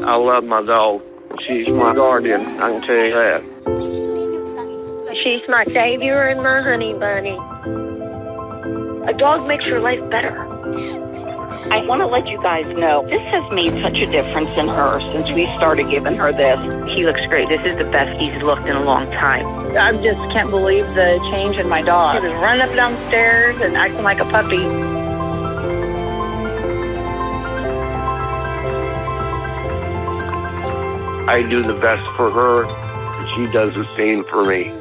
I love my dog. She's my guardian, I can tell you that. She's my savior and my honey bunny. A dog makes your life better. I want to let you guys know, this has made such a difference in her since we started giving her this. He looks great. This is the best he's looked in a long time. I just can't believe the change in my dog. He was running up downstairs and acting like a puppy. I do the best for her, and she does the same for me.